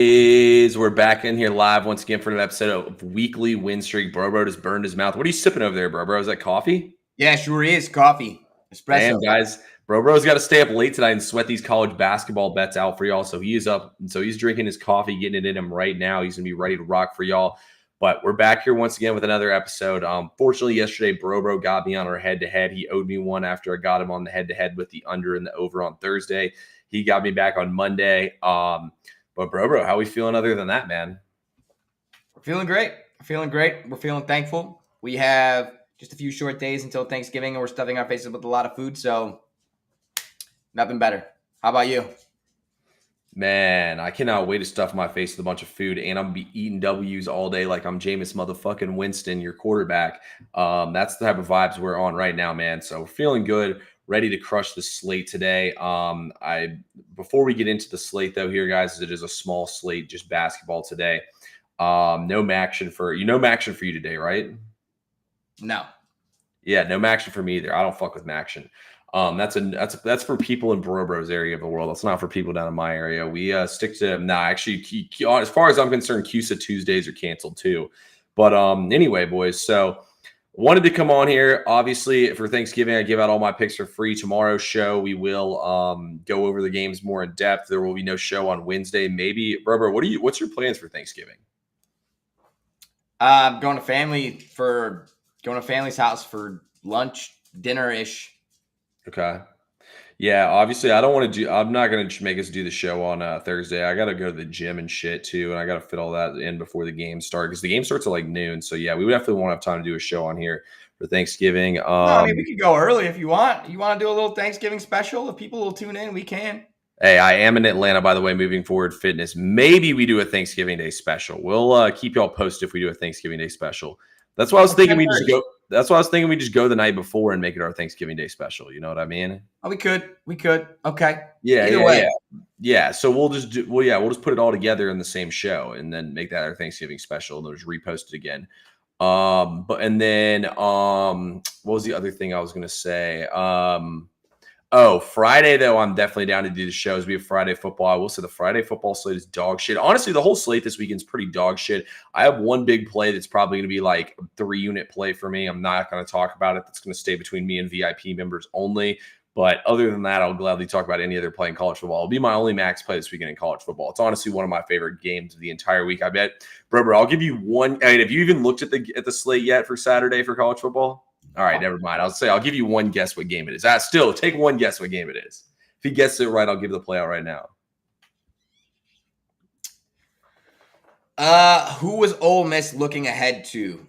We're back in here live once again for an episode of Weekly Win Streak. Bro just burned his mouth. What are you sipping over there, bro? Is that coffee? Yeah, sure is. Coffee. Espresso. Damn, guys. Bro's got to stay up late tonight and sweat these college basketball bets out for y'all. So he is up. So he's drinking his coffee, getting it in him right now. He's going to be ready to rock for y'all. But we're back here once again with another episode. Fortunately, yesterday, Bro got me on our head-to-head. He owed me one after I got him on the head-to-head with the under and the over on Thursday. He got me back on Monday. But Bro, how are we feeling other than that, man? We're feeling great. We're feeling thankful. We have just a few short days until Thanksgiving, and we're stuffing our faces with a lot of food, so nothing better. How about you? Man, I cannot wait to stuff my face with a bunch of food, and I'm going to be eating W's all day like I'm Jameis motherfucking Winston, your quarterback. That's the type of vibes we're on right now, man. So we're feeling good. Ready to crush the slate today. Before we get into the slate, though, here, guys, it is a small slate, just basketball today. No action for you today, right? No. Yeah, no action for me either. I don't fuck with action. That's for people in Bro's area of the world. That's not for people down in my area. We stick to actually, as far as I'm concerned, CUSA Tuesdays are canceled too. But anyway, boys, so. Wanted to come on here. Obviously, for Thanksgiving, I give out all my picks for free. Tomorrow's show, we will go over the games more in depth. There will be no show on Wednesday. Maybe, Bro, what's your plans for Thanksgiving? Going to family's house for lunch, dinner-ish. Okay. Yeah, obviously, I'm not going to make us do the show on Thursday. I got to go to the gym and shit, too, and I got to fit all that in before the game starts, because the game starts at, noon. So, yeah, we definitely won't have time to do a show on here for Thanksgiving. We could go early if you want. You want to do a little Thanksgiving special? If people will tune in, we can. Hey, I am in Atlanta, by the way, moving forward fitness. Maybe we do a Thanksgiving Day special. We'll keep y'all posted if we do a Thanksgiving Day special. That's why I was thinking we just go the night before and make it our Thanksgiving Day special. You know what I mean? Oh, we could. Okay. Yeah. So we'll just put it all together in the same show and then make that our Thanksgiving special and then just repost it again. What was the other thing I was gonna say? Friday, though, I'm definitely down to do the shows. We have Friday football. I will say the Friday football slate is dog shit. Honestly, the whole slate this weekend is pretty dog shit. I have one big play that's probably going to be like a 3-unit play for me. I'm not going to talk about it. That's going to stay between me and VIP members only. But other than that, I'll gladly talk about any other play in college football. It'll be my only max play this weekend in college football. It's honestly one of my favorite games of the entire week, I bet. Bro, I'll give you one. I mean, have you even looked at the slate yet for Saturday for college football? All right, never mind. I'll give you one guess what game it is. Still, take one guess what game it is. If he guesses it right, I'll give the play out right now. Who was Ole Miss looking ahead to?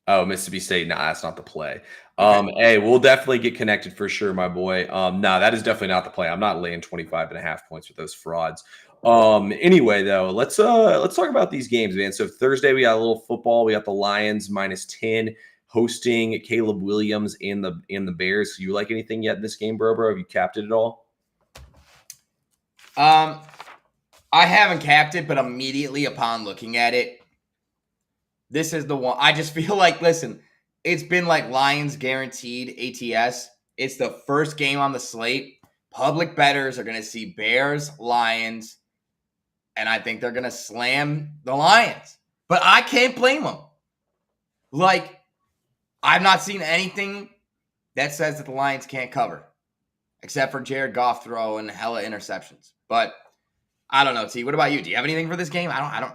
Oh, Mississippi State. Nah, that's not the play. Okay. Hey, we'll definitely get connected for sure, my boy. That is definitely not the play. I'm not laying 25.5 points with those frauds. Anyway, though, let's talk about these games, man. So Thursday we got a little football. We got the Lions -10. Hosting Caleb Williams and the Bears. You like anything yet in this game, bro? Have you capped it at all? I haven't capped it, but immediately upon looking at it, this is the one. I just feel like, listen, it's been like Lions guaranteed ATS. It's the first game on the slate. Public bettors are going to see Bears, Lions, and I think they're going to slam the Lions. But I can't blame them. I've not seen anything that says that the Lions can't cover, except for Jared Goff throwing hella interceptions. But I don't know, T. What about you? Do you have anything for this game? I don't.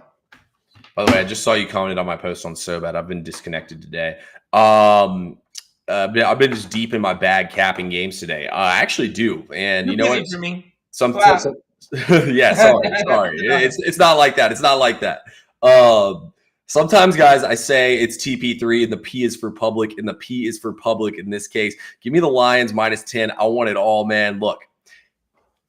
By the way, I just saw you commented on my post on SoBad. I've been disconnected today. I've been just deep in my bag capping games today. I actually do, and you know what? For me. Yeah, sorry. It's not like that. It's not like that. Sometimes, guys, I say it's TP3 and the P is for public, and the P is for public in this case. Give me the Lions -10. I want it all, man. Look,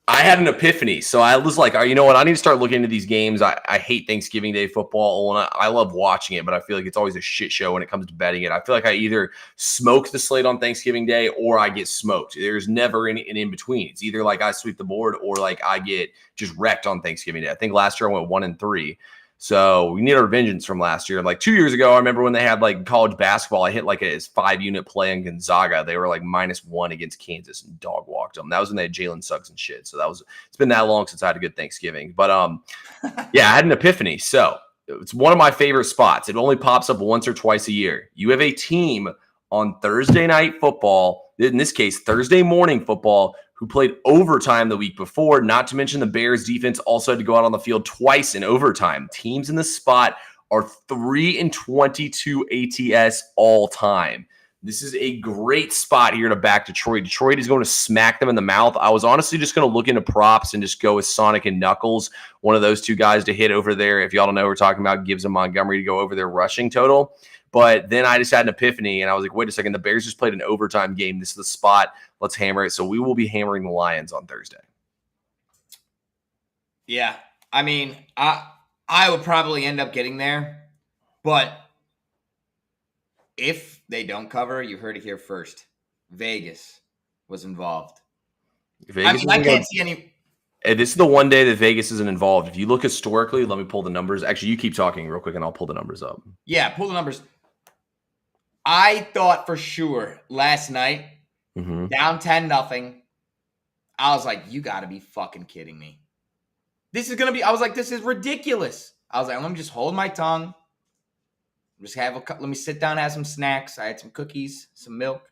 I had an epiphany. So I was like, you know what? I need to start looking into these games. I hate Thanksgiving Day football, and I love watching it, but I feel like it's always a shit show when it comes to betting it. I feel like I either smoke the slate on Thanksgiving Day or I get smoked. There's never an in-between. It's either like I sweep the board or like I get just wrecked on Thanksgiving Day. I think last year I went 1-3. So we need our vengeance from last year. Like 2 years ago, I remember when they had like college basketball, I hit like a 5-unit play in Gonzaga. They were like -1 against Kansas and dog walked them. That was when they had Jalen Suggs and shit. So it's been that long since I had a good Thanksgiving. But yeah, I had an epiphany. So it's one of my favorite spots. It only pops up once or twice a year. You have a team on Thursday night football, in this case, Thursday morning football, who played overtime the week before, not to mention the Bears defense also had to go out on the field twice in overtime. Teams in the spot are 3-22 ATS all time. This is a great spot here to back Detroit. Detroit is going to smack them in the mouth. I was honestly just going to look into props and just go with Sonic and Knuckles, one of those two guys to hit over there. If y'all don't know, we're talking about Gibbs and Montgomery to go over their rushing total. But then I just had an epiphany, and I was like, wait a second, the Bears just played an overtime game. This is the spot. Let's hammer it. So we will be hammering the Lions on Thursday. Yeah. I mean, I would probably end up getting there. But if they don't cover, you heard it here first. Vegas was involved. I can't see any. This is the one day that Vegas isn't involved. If you look historically, let me pull the numbers. Actually, you keep talking real quick, and I'll pull the numbers up. Yeah, pull the numbers. I thought for sure last night, down 10-0. I was like, you got to be fucking kidding me. This is going to be, I was like, this is ridiculous. I was like, let me just hold my tongue. Just let me sit down, have some snacks. I had some cookies, some milk.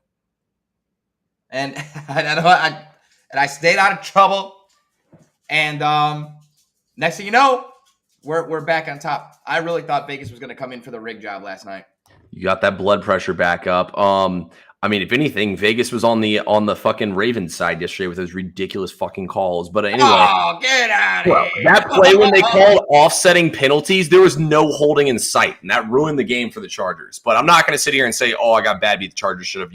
And I stayed out of trouble. And next thing you know, we're back on top. I really thought Vegas was going to come in for the rig job last night. You got that blood pressure back up. I mean, if anything, Vegas was on the fucking Ravens side yesterday with those ridiculous fucking calls. But anyway, get out of here. That play when they called offsetting penalties, there was no holding in sight, and that ruined the game for the Chargers. But I'm not going to sit here and say, oh, I got bad beat. The Chargers should have.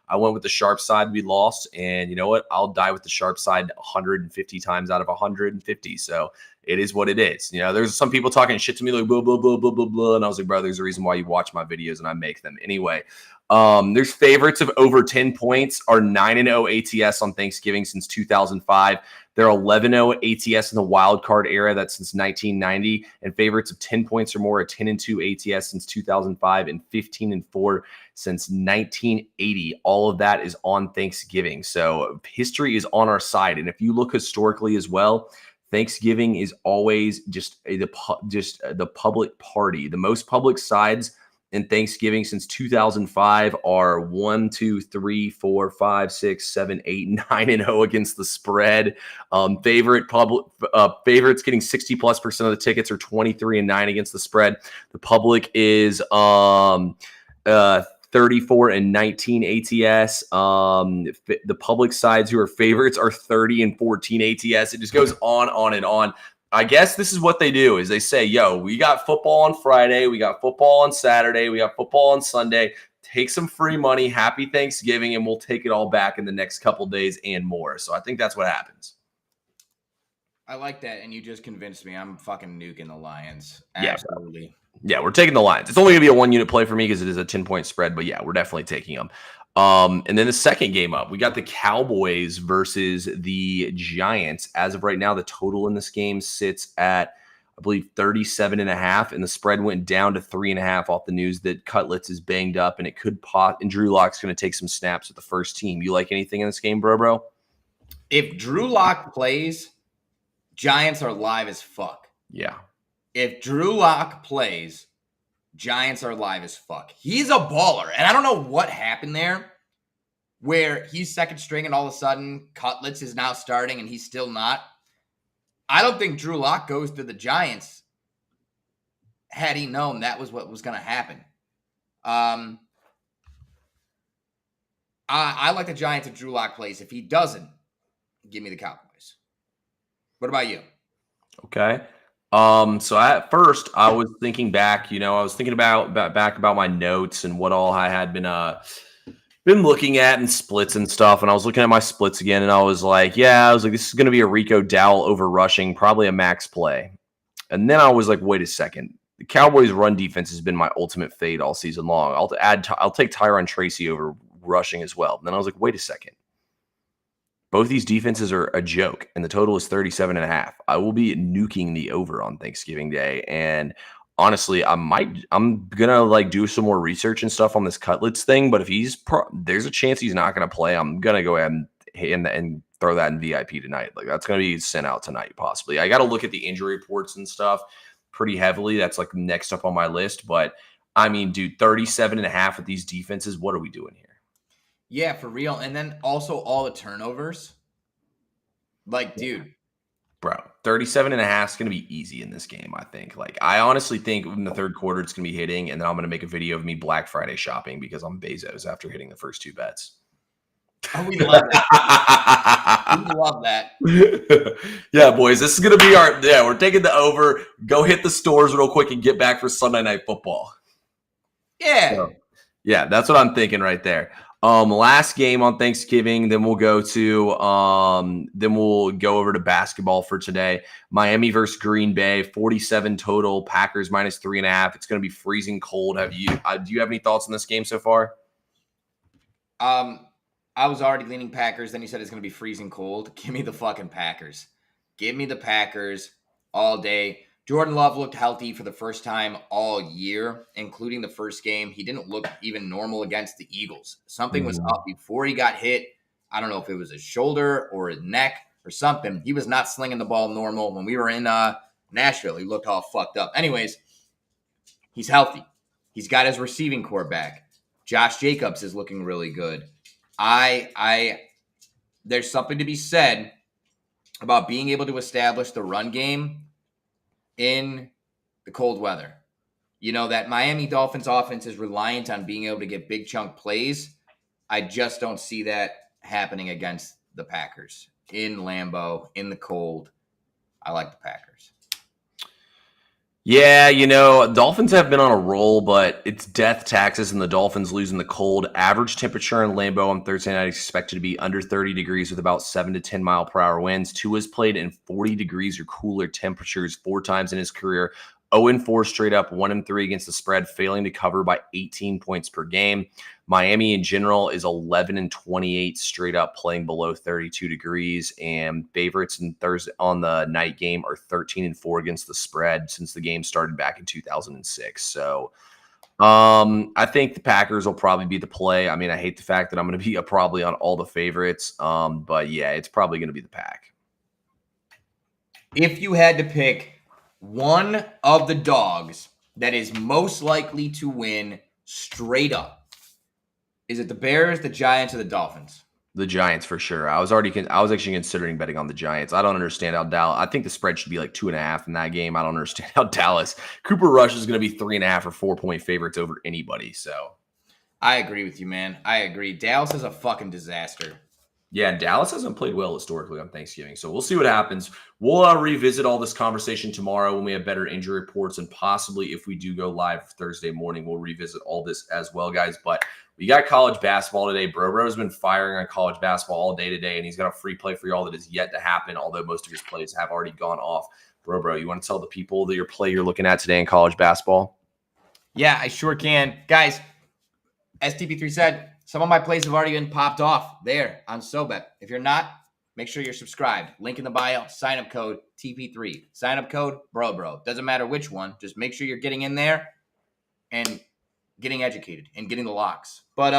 I went with the sharp side. We lost, and you know what? I'll die with the sharp side 150 times out of 150. So it is what it is. There's some people talking shit to me like blah, blah, blah, blah, blah, blah. And I was like, bro, there's a reason why you watch my videos and I make them. Anyway, there's favorites of over 10 points are 9-0 ATS on Thanksgiving since 2005. They're 11-0 ATS in the wild card era. That's since 1990. And favorites of 10 points or more are 10-2 ATS since 2005 and 15-4 since 1980. All of that is on Thanksgiving. So history is on our side. And if you look historically as well, Thanksgiving is always just the public party. The most public sides in Thanksgiving since 2005 are 1, 2, 3, 4, 5, 6, 7, 8, 9-0 against the spread. Favorites getting 60+% of the tickets are 23-9 against the spread. The public is 34-19 ATS. The public sides who are favorites are 30-14 ATS. It just goes on and on. I guess this is what they do is they say, yo, we got football on Friday. We got football on Saturday. We got football on Sunday. Take some free money. Happy Thanksgiving. And we'll take it all back in the next couple days and more. So I think that's what happens. I like that. And you just convinced me. I'm fucking nuking the Lions. Absolutely. Yeah, we're taking the Lions. It's only going to be a 1-unit play for me because it is a 10-point spread. But yeah, we're definitely taking them. And then the second game up, we got the Cowboys versus the Giants. As of right now, the total in this game sits at, I believe, 37.5, and the spread went down to 3.5 off the news that Cutlets is banged up, and it could pop. And Drew Lock's going to take some snaps with the first team. You like anything in this game, bro? If Drew Lock plays, Giants are live as fuck. Yeah. If Drew Lock plays, Giants are live as fuck. He's a baller. And I don't know what happened there where he's second string and all of a sudden Cutlets is now starting and he's still not. I don't think Drew Lock goes to the Giants had he known that was what was going to happen. I like the Giants if Drew Lock plays. If he doesn't, give me the Cowboys. What about you? Okay. So at first I was thinking back, I was thinking about my notes and what all I had been looking at and splits and stuff. And I was looking at my splits again and I was like, this is going to be a Rico Dowell over rushing, probably a max play. And then I was like, wait a second. The Cowboys run defense has been my ultimate fade all season long. I'll take Tyron Tracy over rushing as well. And then I was like, wait a second. Both these defenses are a joke, and the total is 37.5. I will be nuking the over on Thanksgiving Day. And honestly, I'm gonna like do some more research and stuff on this Cutlets thing. But if there's a chance he's not gonna play, I'm gonna go ahead and throw that in VIP tonight. Like that's gonna be sent out tonight, possibly. I gotta look at the injury reports and stuff pretty heavily. That's like next up on my list. But I mean, dude, 37.5 with these defenses, what are we doing here? Yeah, for real. And then also all the turnovers. Like, dude. Bro, 37.5 is going to be easy in this game, I think. Like, I honestly think in the third quarter it's going to be hitting, and then I'm going to make a video of me Black Friday shopping because I'm Bezos after hitting the first 2 bets. Oh, we love that. We love that. Yeah, boys, this is going to be we're taking the over. Go hit the stores real quick and get back for Sunday Night Football. Yeah. So, yeah, that's what I'm thinking right there. Last game on Thanksgiving, then we'll go over to basketball for today. Miami versus Green Bay, 47 total. Packers -3.5. It's going to be freezing cold. Do you have any thoughts on this game so far? I was already leaning Packers. Then you said it's going to be freezing cold. Give me the fucking Packers. Give me the Packers all day. Jordan Love looked healthy for the first time all year, including the first game. He didn't look even normal against the Eagles. Something was up before he got hit. I don't know if it was his shoulder or his neck or something. He was not slinging the ball normal. When we were in Nashville, he looked all fucked up. Anyways, he's healthy. He's got his receiving core back. Josh Jacobs is looking really good. There's something to be said about being able to establish the run game in the cold weather. You know, that Miami Dolphins offense is reliant on being able to get big chunk plays. I just don't see that happening against the Packers in Lambeau, in the cold. I like the Packers. Yeah, Dolphins have been on a roll, but it's death taxes and the Dolphins losing the cold. Average temperature in Lambeau on Thursday night is expected to be under 30 degrees with about 7 to 10 mile per hour winds. Tua's played in 40 degrees or cooler temperatures 4 times in his career. 0-4 straight up, 1-3 against the spread, failing to cover by 18 points per game. Miami in general is 11-28 straight up, playing below 32 degrees, and favorites in Thursday on the night game are 13-4 against the spread since the game started back in 2006. So I think the Packers will probably be the play. I mean, I hate the fact that I'm going to be probably on all the favorites, but yeah, it's probably going to be the Pack. If you had to pick one of the dogs that is most likely to win straight up, is it the Bears, the Giants, or the Dolphins? The Giants for sure. I was actually considering betting on the Giants. I don't understand how Dallas. I think the spread should be like 2.5 in that game. I don't understand how Dallas. Cooper Rush is going to be 3.5 or 4-point favorites over anybody. So, I agree with you, man. I agree. Dallas is a fucking disaster. Yeah, Dallas hasn't played well historically on Thanksgiving, so we'll see what happens. We'll revisit all this conversation tomorrow when we have better injury reports, and possibly if we do go live Thursday morning, we'll revisit all this as well, guys. But we got college basketball today. Bro's been firing on college basketball all day today, and he's got a free play for y'all that is yet to happen, although most of his plays have already gone off. Bro, you want to tell the people that your play you're looking at today in college basketball? Yeah, I sure can. Guys, as TP3 said, some of my plays have already been popped off there on SoBet. If you're not, make sure you're subscribed. Link in the bio, sign up code TP3. Sign up code Bro. Doesn't matter which one. Just make sure you're getting in there and getting educated and getting the locks. But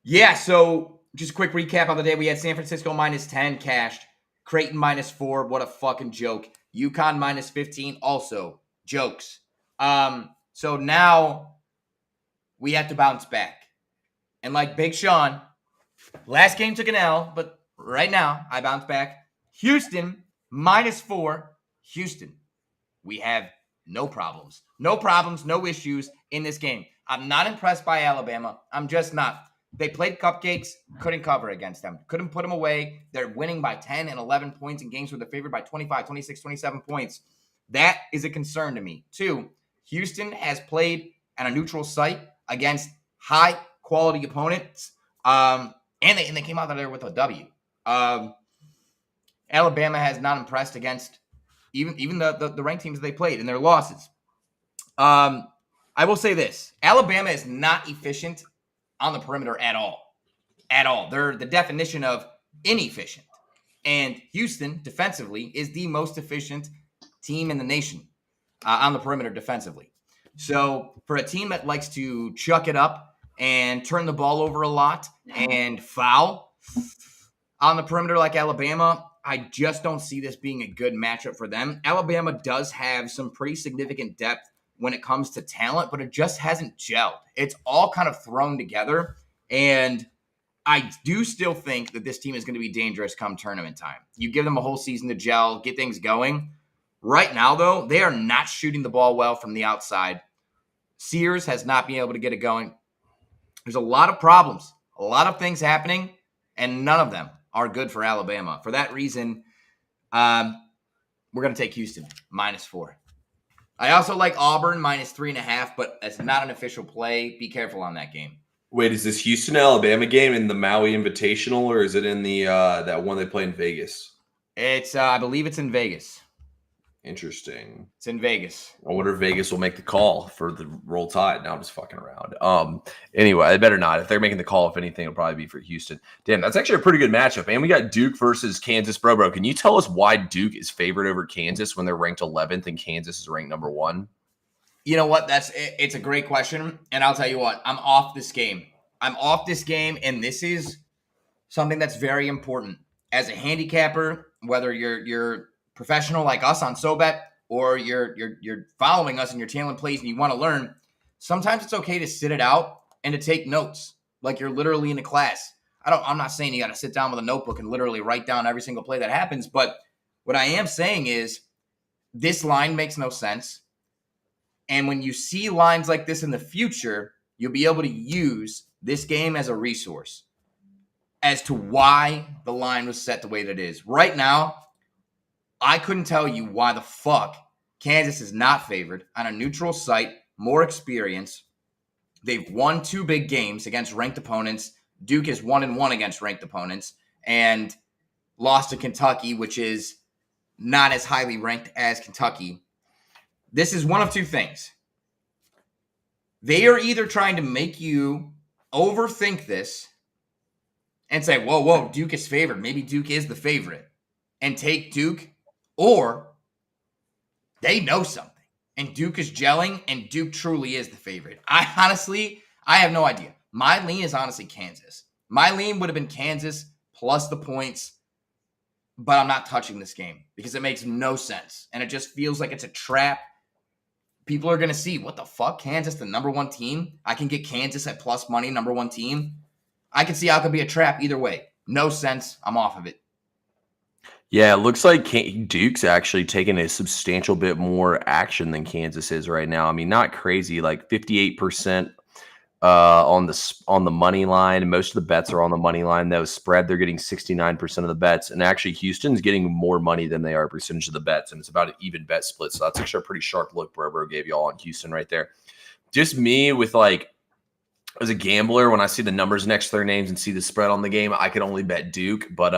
yeah, so just a quick recap on the day. We had San Francisco -10 cashed. Creighton -4. What a fucking joke. UConn -15. Also jokes. So now we have to bounce back. And like Big Sean, last game took an L, but right now I bounce back. Houston -4. Houston, we have no problems. No problems, no issues in this game. I'm not impressed by Alabama. I'm just not. They played cupcakes, couldn't cover against them. Couldn't put them away. They're winning by 10 and 11 points in games where they're favored by 25, 26, 27 points. That is a concern to me. 2, Houston has played at a neutral site against high-quality opponents, and they came out there with a W. Alabama has not impressed against even the ranked teams they played in their losses. I will say this. Alabama is not efficient on the perimeter at all. at all. They're the definition of inefficient. And Houston, defensively, is the most efficient team in the nation on the perimeter defensively. So for a team that likes to chuck it up and turn the ball over a lot and foul on the perimeter like Alabama, I just don't see this being a good matchup for them. Alabama does have some pretty significant depth when it comes to talent, but it just hasn't gelled. It's all kind of thrown together, and I do still think that this team is going to be dangerous come tournament time. You give them a whole season to gel, get things going. Right now, though, they are not shooting the ball well from the outside. Sears has not been able to get it going. There's a lot of problems, a lot of things happening, and none of them are good for Alabama. For that reason, we're going to take Houston, -4. I also like Auburn, -3.5, but it's not an official play. Be careful on that game. Wait, is this Houston-Alabama game in the Maui Invitational, or is it in the that one they play in Vegas? It's I believe it's in Vegas. Interesting. It's in Vegas. I wonder if Vegas will make the call for the Roll Tide. Now I'm just fucking around. Anyway, they better not. If they're making the call, if anything, it'll probably be for Houston. Damn, that's actually a pretty good matchup. And we got Duke versus Kansas. Bro, can you tell us why Duke is favored over Kansas when they're ranked 11th and Kansas is ranked number 1? You know what? It's a great question, and I'll tell you what. I'm off this game. And this is something that's very important. As a handicapper, whether you're professional like us on SoBet, or you're following us and you're tailing plays and you want to learn, sometimes it's okay to sit it out and to take notes like you're literally in a class. I'm not saying you got to sit down with a notebook and literally write down every single play that happens, but what I am saying is this line makes no sense. And when you see lines like this in the future, you'll be able to use this game as a resource as to why the line was set the way that it is. Right now, I couldn't tell you why the fuck Kansas is not favored on a neutral site, more experience. They've won 2 big games against ranked opponents. Duke is 1-1 against ranked opponents and lost to Kentucky, which is not as highly ranked as Kentucky. This is one of 2 things. They are either trying to make you overthink this and say, whoa, Duke is favored. Maybe Duke is the favorite, and take Duke. Or they know something, and Duke is gelling, and Duke truly is the favorite. I have no idea. My lean is honestly Kansas. My lean would have been Kansas plus the points, but I'm not touching this game because it makes no sense, and it just feels like it's a trap. People are going to see, what the fuck? Kansas, the number 1 team? I can get Kansas at plus money, number 1 team. I can see how it could be a trap either way. No sense. I'm off of it. Yeah, it looks like Duke's actually taking a substantial bit more action than Kansas is right now. I mean, not crazy, like 58% on the money line. Most of the bets are on the money line. That was spread. They're getting 69% of the bets, and actually Houston's getting more money than they are percentage of the bets, and it's about an even bet split. So that's actually a pretty sharp look Bro gave y'all on Houston right there. Just me with as a gambler, when I see the numbers next to their names and see the spread on the game, I could only bet Duke. But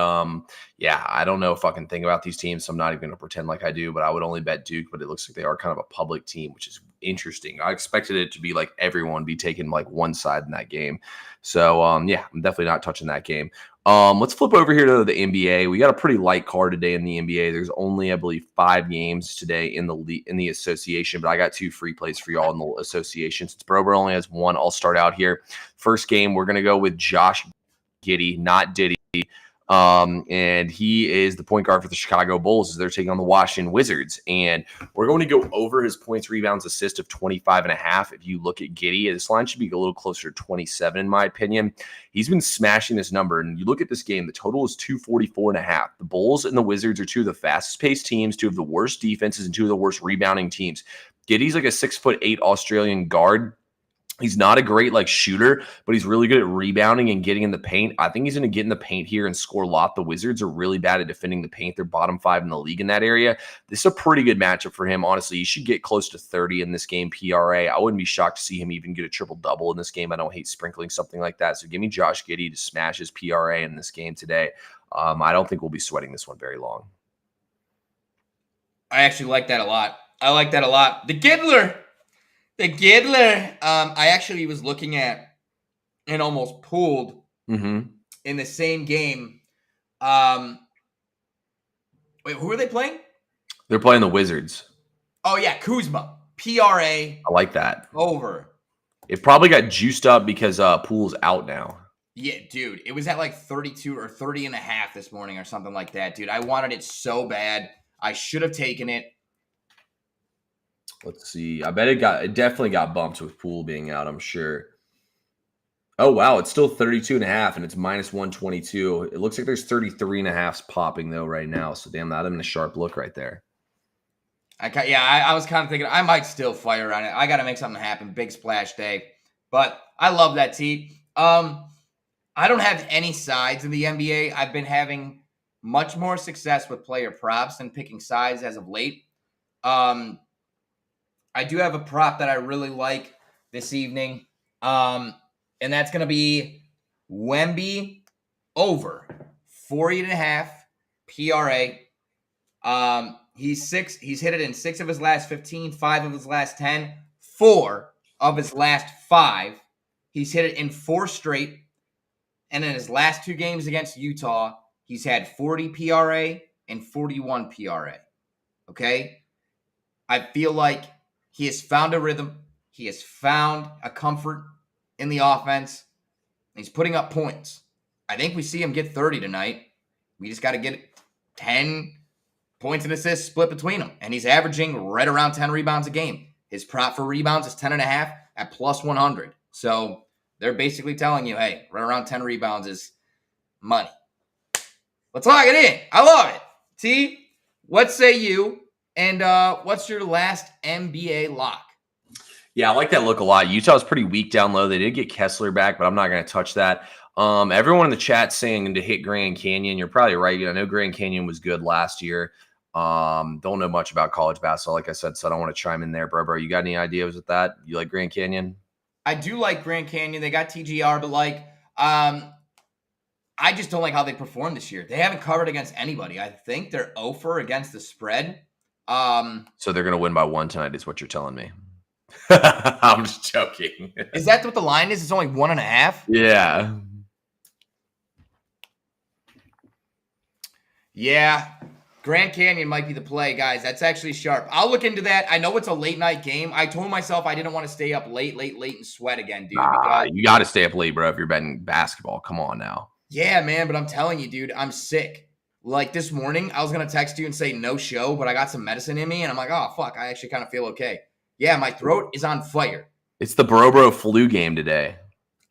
yeah, I don't know a fucking thing about these teams, so I'm not even going to pretend like I do. But I would only bet Duke. But it looks like they are kind of a public team, which is interesting. I expected it to be like everyone be taking like one side in that game. So yeah, I'm definitely not touching that game. Let's flip over here to the NBA. We got a pretty light card today in the NBA. There's only, I believe, 5 games today in the association, but I got 2 free plays for y'all in the association. Since Brober only has 1, I'll start out here. First game, we're going to go with Josh Giddey, not Diddy. And he is the point guard for the Chicago Bulls as they're taking on the Washington Wizards. And we're going to go over his points, rebounds, assists of 25.5. If you look at Giddey, this line should be a little closer to 27, in my opinion. He's been smashing this number. And you look at this game, the total is 244.5. The Bulls and the Wizards are 2 of the fastest paced teams, 2 of the worst defenses, and 2 of the worst rebounding teams. Giddey's like a 6'8" Australian guard. He's not a great shooter, but he's really good at rebounding and getting in the paint. I think he's going to get in the paint here and score a lot. The Wizards are really bad at defending the paint. They're bottom 5 in the league in that area. This is a pretty good matchup for him. Honestly, he should get close to 30 in this game PRA. I wouldn't be shocked to see him even get a triple-double in this game. I don't hate sprinkling something like that. So give me Josh Giddey to smash his PRA in this game today. I don't think we'll be sweating this one very long. I actually like that a lot. The Giddler. I actually was looking at and almost pulled in the same game. Wait, who are they playing? They're playing the Wizards. Oh, yeah, Kuzma. PRA I like that. over. It probably got juiced up because Poole's out now. Yeah, dude. It was at like 32 or 30 and a half this morning or something like that, dude. I wanted it so bad. I should have taken it. Let's see. I bet it definitely got bumped with Poole being out, I'm sure. Oh, wow. It's still 32 and a half, and it's minus 122. It looks like there's 33 and a halfs popping, though, right now. So, damn, that'd have been a sharp look right there. I was kind of thinking I might still fire on it. I got to make something happen. Big splash day. But I love that, T. I don't have any sides in the NBA. I've been having much more success with player props than picking sides as of late. I do have a prop that I really like this evening. And that's going to be Wemby over 40.5 PRA. He's hit it in 6 of his last 15, 5 of his last 10, 4 of his last 5. He's hit it in 4 straight. And in his last 2 games against Utah, he's had 40 PRA and 41 PRA. Okay? I feel like he has found a rhythm. He has found a comfort in the offense. He's putting up points. I think we see him get 30 tonight. We just got to get 10 points and assists split between them. And he's averaging right around 10 rebounds a game. His prop for rebounds is 10.5 at plus 100. So they're basically telling you, hey, right around 10 rebounds is money. Let's lock it in. I love it. T, what say you? And what's your last NBA lock? Yeah, I like that look a lot. Utah's pretty weak down low. They did get Kessler back, but I'm not going to touch that. Everyone in the chat saying to hit Grand Canyon. You're probably right. I know Grand Canyon was good last year. Don't know much about college basketball, like I said, so I don't want to chime in there, bro. You got any ideas with that? You like Grand Canyon? I do like Grand Canyon. They got TGR, but I just don't like how they performed this year. They haven't covered against anybody. I think they're 0-for against the spread. So they're going to win by 1 tonight is what you're telling me. I'm just joking. Is that what the line is? It's only 1.5? Yeah. Yeah. Grand Canyon might be the play, guys. That's actually sharp. I'll look into that. I know it's a late night game. I told myself I didn't want to stay up late and sweat again, dude. You got to stay up late, bro, if you're betting basketball. Come on now. Yeah, man, but I'm telling you, dude, I'm sick. Like this morning, I was going to text you and say no show, but I got some medicine in me, and I'm like, oh, fuck, I actually kind of feel okay. Yeah, my throat is on fire. It's the Bro flu game today.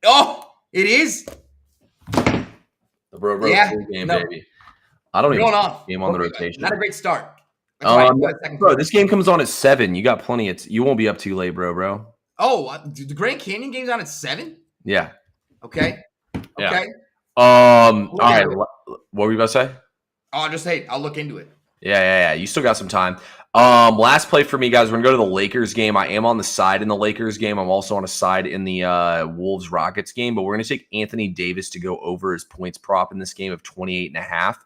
Oh, it is? The Bro flu game, baby. I don't even game on the rotation. Not a great start. Bro, this game comes on at 7. You got plenty. You won't be up too late, bro. Oh, the Grand Canyon game's on at 7? Yeah. Okay. Yeah. All right. What were you about to say? Oh, just hey, I'll look into it. Yeah. You still got some time. Last play for me, guys. We're gonna go to the Lakers game. I am on the side in the Lakers game. I'm also on a side in the Wolves Rockets game, but we're gonna take Anthony Davis to go over his points prop in this game of 28.5.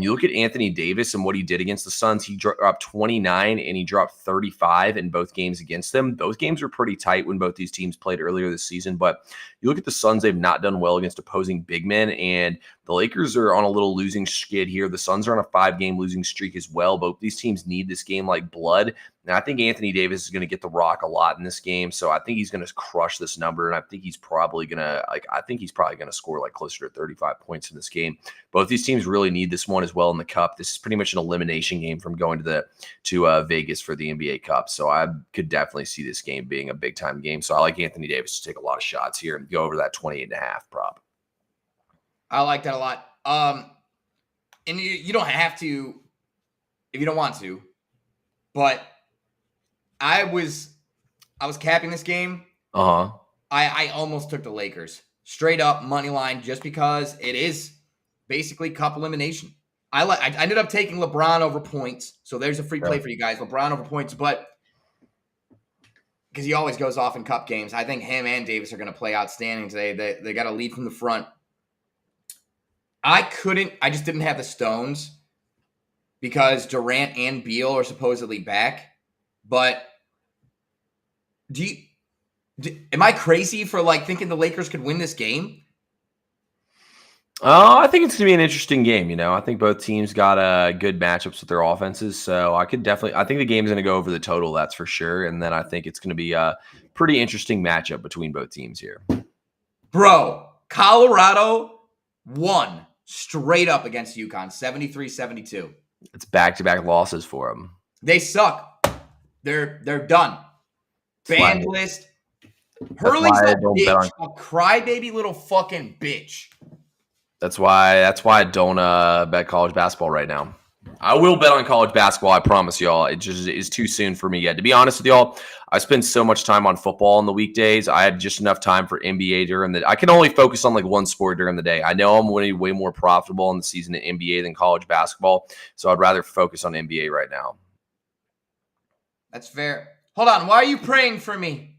You look at Anthony Davis and what he did against the Suns. He dropped 29 and he dropped 35 in both games against them. Those games were pretty tight when both these teams played earlier this season. But you look at the Suns, they've not done well against opposing big men. And the Lakers are on a little losing skid here. The Suns are on a 5-game losing streak as well. Both these teams need this game like blood. And I think Anthony Davis is going to get the rock a lot in this game. So I think he's going to crush this number. And I think he's probably going to score like closer to 35 points in this game. Both these teams really need this one as well in the Cup. This is pretty much an elimination game from going to Vegas for the NBA Cup. So I could definitely see this game being a big time game. So I like Anthony Davis to take a lot of shots here and go over that 28.5 prop. I like that a lot. And you don't have to if you don't want to, but I was capping this game. I almost took the Lakers straight up money line just because it is basically cup elimination. I ended up taking LeBron over points, so there's a free play for you guys. LeBron over points, but because he always goes off in cup games, I think him and Davis are going to play outstanding today. They got to lead from the front. I just didn't have the stones because Durant and Beal are supposedly back. But am I crazy for like thinking the Lakers could win this game? I think it's going to be an interesting game. I think both teams got good matchups with their offenses. So I think the game's going to go over the total, that's for sure. And then I think it's going to be a pretty interesting matchup between both teams here. Bro, Colorado won straight up against UConn, 73-72. It's back-to-back losses for them. They suck. They're done. Banned list. Hurley's a bitch, a crybaby little fucking bitch. That's why I don't bet college basketball right now. I will bet on college basketball, I promise y'all. It just is too soon for me yet. To be honest with y'all, I spend so much time on football on the weekdays. I have just enough time for NBA during the. I can only focus on like one sport during the day. I know I'm way more profitable in the season at NBA than college basketball, so I'd rather focus on NBA right now. That's fair. Hold on. Why are you praying for me?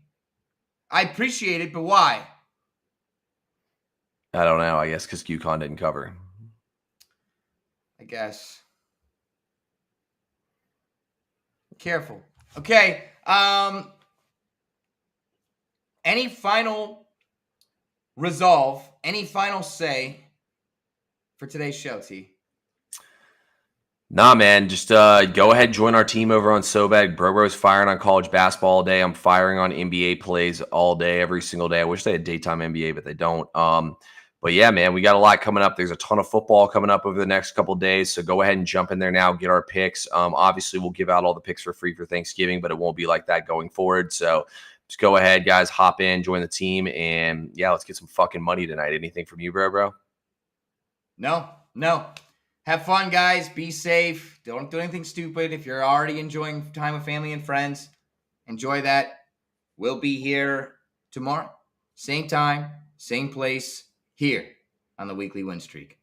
I appreciate it, but why? I don't know. I guess because UConn didn't cover. I guess. Careful. Okay. Any final resolve? Any final say for today's show, T? Nah, man. Just go ahead, join our team over on SoBet. Bro's firing on college basketball all day. I'm firing on NBA plays all day, every single day. I wish they had daytime NBA, but they don't. But yeah, man, we got a lot coming up. There's a ton of football coming up over the next couple of days. So go ahead and jump in there now, get our picks. Obviously, we'll give out all the picks for free for Thanksgiving, but it won't be like that going forward. So just go ahead, guys, hop in, join the team, and yeah, let's get some fucking money tonight. Anything from you, bro? No. Have fun, guys. Be safe. Don't do anything stupid. If you're already enjoying time with family and friends, enjoy that. We'll be here tomorrow. Same time, same place, here on the Weekly Win Streak.